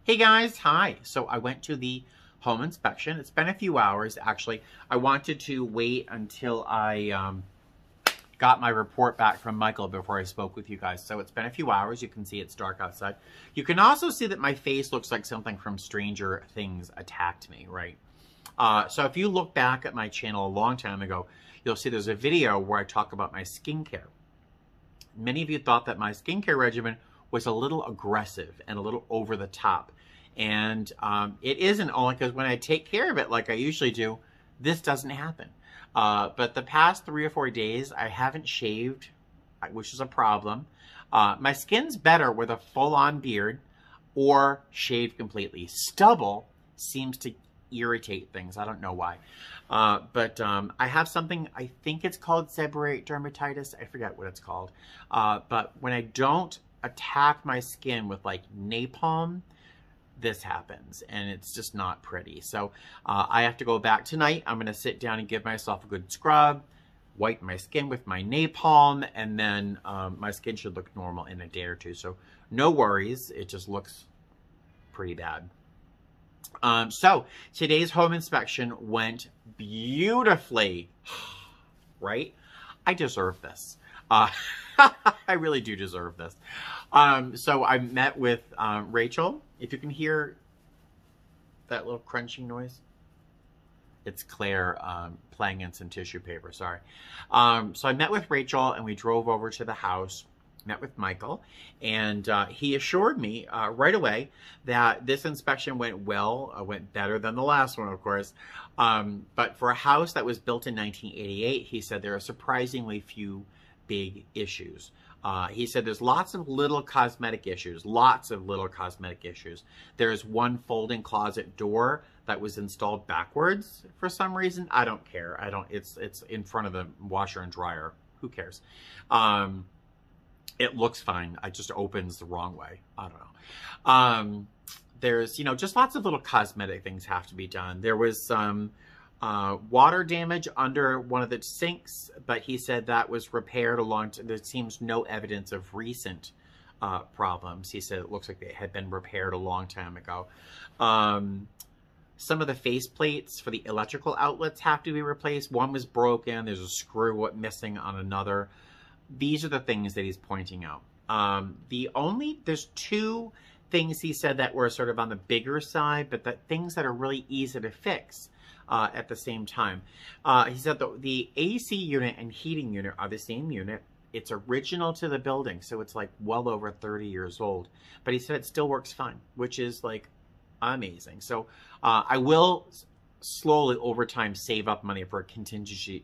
Hey guys, hi. So I went to the home inspection. It's been a few hours actually. I wanted to wait until I got my report back from Michael before I spoke with you guys. So it's been a few hours. You can see it's dark outside. You can also see that my face looks like something from Stranger Things attacked me, right? So if you look back at my channel a long time ago, you'll see there's a video where I talk about my skincare. Many of you thought that my skincare regimen was a little aggressive and a little over the top. And it isn't, only because when I take care of it like I usually do, this doesn't happen. But the past 3 or 4 days, I haven't shaved, which is a problem. My skin's better with a full-on beard or shaved completely. Stubble seems to irritate things. I don't know why. But I have something, I think it's called seborrheic dermatitis. I forget what it's called. But when I don't attack my skin with like napalm, this happens, and it's just not pretty. So I have to go back tonight. I'm going to sit down and give myself a good scrub, wipe my skin with my napalm, and then my skin should look normal in a day or two. So no worries. It just looks pretty bad. So today's home inspection went beautifully, right? I deserve this. I really do deserve this. So I met with Rachel. If you can hear that little crunching noise, it's Claire playing in some tissue paper, sorry. So I met with Rachel and we drove over to the house, met with Michael, and he assured me right away that this inspection went well, went better than the last one, of course. But for a house that was built in 1988, he said there are surprisingly few big issues. He said there's lots of little cosmetic issues, There's one folding closet door that was installed backwards for some reason. I don't care. It's in front of the washer and dryer. Who cares? It looks fine. It just opens the wrong way. I don't know. There's, just lots of little cosmetic things have to be done. There was some water damage under one of the sinks, but he said that was repaired there seems no evidence of recent problems. He said it looks like they had been repaired a long time ago. Some of the face plates for the electrical outlets have to be replaced. One was broken. There's a screw missing on another. These are the things that he's pointing out. There's 2 things he said that were sort of on the bigger side, but things that are really easy to fix at the same time. He said the AC unit and heating unit are the same unit. It's original to the building, so it's like well over 30 years old. But he said it still works fine, which is like amazing. So I will slowly over time save up money for a contingency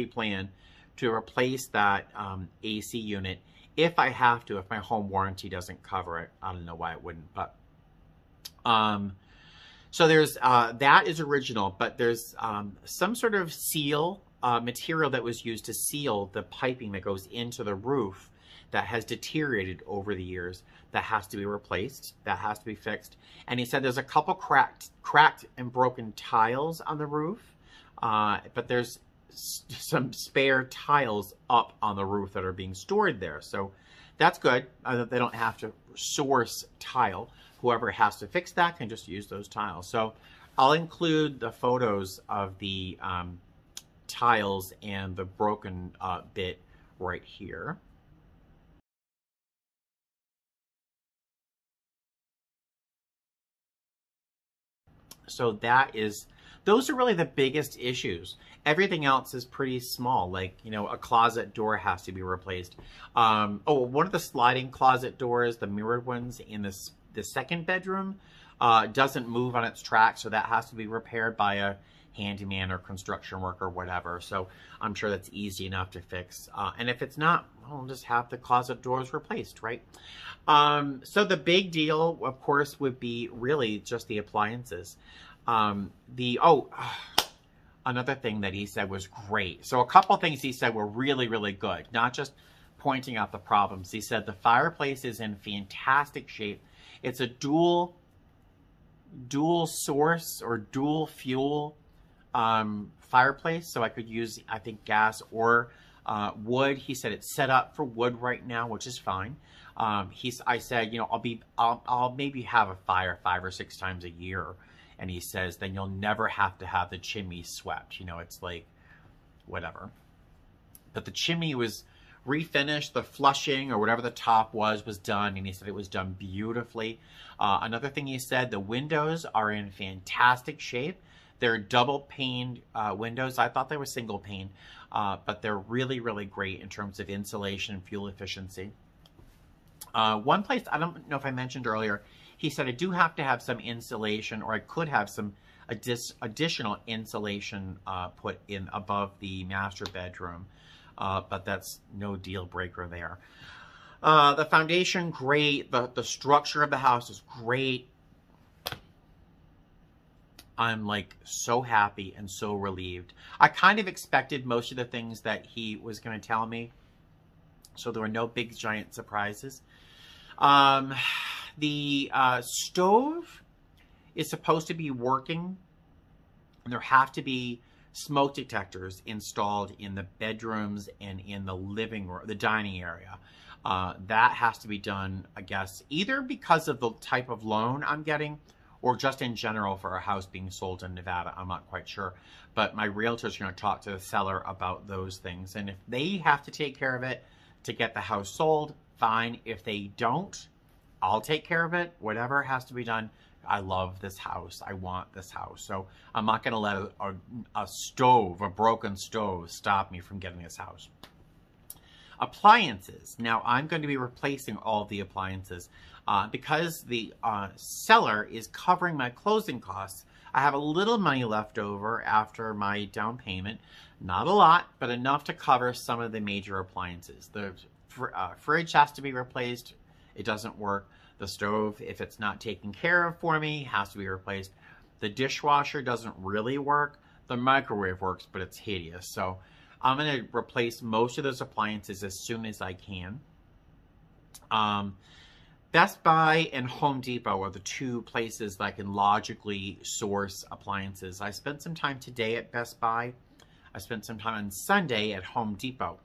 plan to replace that AC unit if I have to, if my home warranty doesn't cover it. I don't know why it wouldn't, but so there's that is original, but there's some sort of seal material that was used to seal the piping that goes into the roof that has deteriorated over the years. That has to be replaced. That has to be fixed. And he said there's a couple cracked and broken tiles on the roof, but there's some spare tiles up on the roof that are being stored there. So that's good. They don't have to source tile. Whoever has to fix that can just use those tiles. So I'll include the photos of the tiles and the broken bit right here. So those are really the biggest issues. Everything else is pretty small, like, a closet door has to be replaced. One of the sliding closet doors, the mirrored ones in the second bedroom, doesn't move on its track, so that has to be repaired by a handyman or construction worker or whatever. So I'm sure that's easy enough to fix. And if it's not, we'll just have the closet doors replaced, right? So the big deal, of course, would be really just the appliances. Another thing that he said was great. So a couple things he said were really, really good, not just pointing out the problems. He said the fireplace is in fantastic shape. It's a dual source or dual fuel fireplace, so I could use, I think, gas or wood. He said it's set up for wood right now, which is fine. I said, you know, I'll maybe have a fire 5 or 6 times a year. And he says, then you'll never have to have the chimney swept. You know, it's like, whatever. But the chimney was refinished, the flushing or whatever the top was done, and he said it was done beautifully. Another thing he said, the windows are in fantastic shape. They're double paned windows. I thought they were single pane, but they're really, really great in terms of insulation and fuel efficiency. One place, I don't know if I mentioned earlier, he said I do have to have some insulation, or I could have some additional insulation put in above the master bedroom, but that's no deal breaker there. The foundation, great. The structure of the house is great. I'm like so happy and so relieved. I kind of expected most of the things that he was going to tell me, so there were no big giant surprises. The stove is supposed to be working, and there have to be smoke detectors installed in the bedrooms and in the living room, the dining area. That has to be done, I guess, either because of the type of loan I'm getting or just in general for a house being sold in Nevada. I'm not quite sure. But my realtor's going to talk to the seller about those things. And if they have to take care of it to get the house sold, fine. If they don't, I'll take care of it. Whatever has to be done. I love this house. I want this house. So I'm not going to let a stove, a broken stove, stop me from getting this house. Appliances. Now I'm going to be replacing all of the appliances because the seller is covering my closing costs. I have a little money left over after my down payment. Not a lot, but enough to cover some of the major appliances. The fridge has to be replaced. It doesn't work. The stove, if it's not taken care of for me, has to be replaced. The dishwasher doesn't really work. The microwave works, but it's hideous. So I'm going to replace most of those appliances as soon as I can. Best Buy and Home Depot are the two places that I can logically source appliances. I spent some time today at Best Buy. I spent some time on Sunday at Home Depot.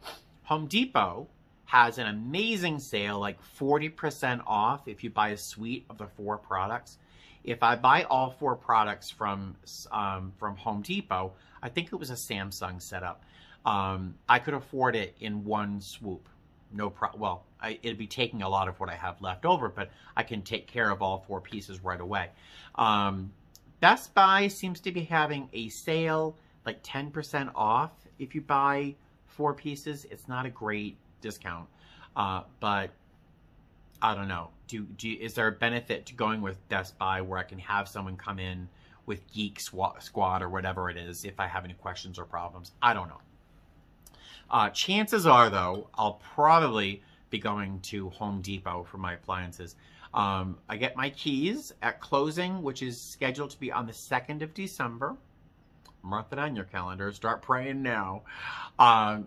Home Depot has an amazing sale, like 40% off if you buy a suite of the 4 products. If I buy all 4 products from Home Depot, I think it was a Samsung setup. I could afford it in one swoop. Well, it'd be taking a lot of what I have left over, but I can take care of all 4 pieces right away. Best Buy seems to be having a sale, like 10% off if you buy 4 pieces. It's not a great discount, but I don't know. Is there a benefit to going with Best Buy where I can have someone come in with Geek Squad or whatever it is if I have any questions or problems? I don't know. Chances are, though, I'll probably be going to Home Depot for my appliances. I get my keys at closing, which is scheduled to be on the 2nd of December. Mark it on your calendar. Start praying now.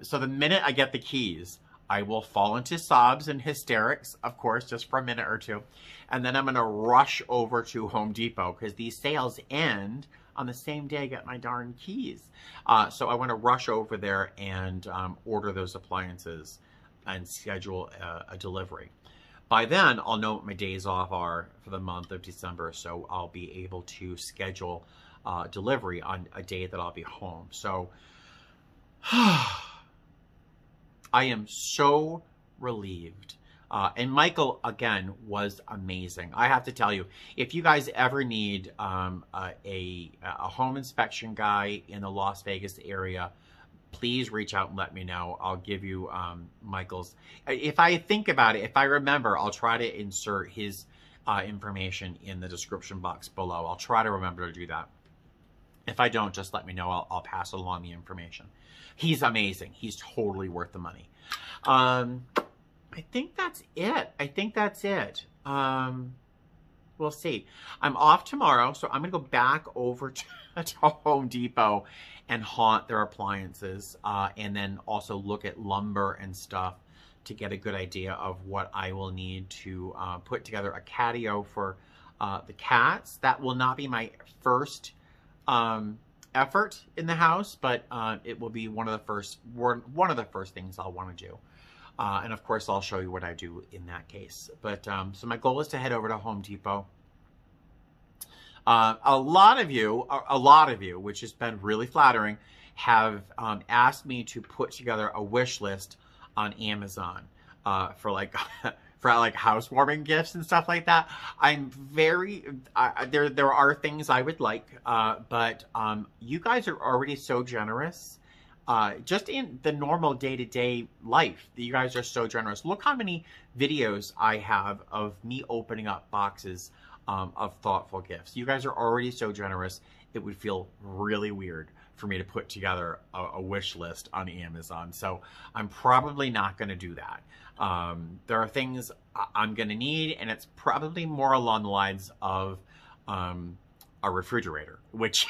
So the minute I get the keys, I will fall into sobs and hysterics, of course, just for a minute or two. And then I'm going to rush over to Home Depot because these sales end on the same day I get my darn keys. So I want to rush over there and order those appliances and schedule a delivery. By then, I'll know what my days off are for the month of December, so I'll be able to schedule delivery on a day that I'll be home. So I am so relieved. And Michael, again, was amazing. I have to tell you, if you guys ever need a home inspection guy in the Las Vegas area, please reach out and let me know. I'll give you Michael's. If I think about it, if I remember, I'll try to insert his information in the description box below. I'll try to remember to do that. If I don't, just let me know. I'll pass along the information. He's amazing. He's totally worth the money. I think that's it. We'll see. I'm off tomorrow, so I'm going to go back over to Home Depot and haunt their appliances, and then also look at lumber and stuff to get a good idea of what I will need to put together a catio for the cats. That will not be my first effort in the house, but it will be one of the first things I'll want to do. And of course, I'll show you what I do in that case. But so my goal is to head over to Home Depot. A lot of you, which has been really flattering, have asked me to put together a wish list on Amazon for like for like housewarming gifts and stuff like that. I'm very there are things I would like, but you guys are already so generous. Just in the normal day-to-day life, you guys are so generous. Look how many videos I have of me opening up boxes of thoughtful gifts. You guys are already so generous. It would feel really weird for me to put together a wish list on Amazon. So I'm probably not going to do that. There are things I'm going to need, and it's probably more along the lines of a refrigerator, which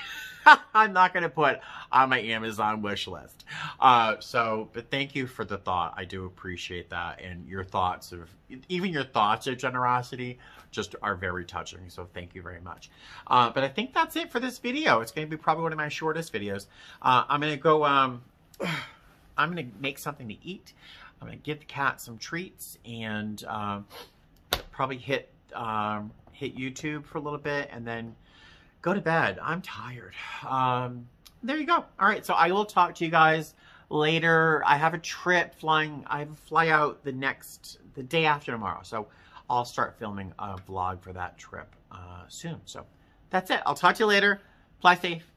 I'm not going to put on my Amazon wish list. But thank you for the thought. I do appreciate that. And your thoughts even your thoughts of generosity just are very touching. So thank you very much. But I think that's it for this video. It's going to be probably one of my shortest videos. I'm going to go, I'm going to make something to eat. I'm going to give the cat some treats and probably hit YouTube for a little bit and then go to bed. I'm tired. There you go. All right. So I will talk to you guys later. I have a trip flying. I fly out the day after tomorrow. So I'll start filming a vlog for that trip soon. So that's it. I'll talk to you later. Fly safe.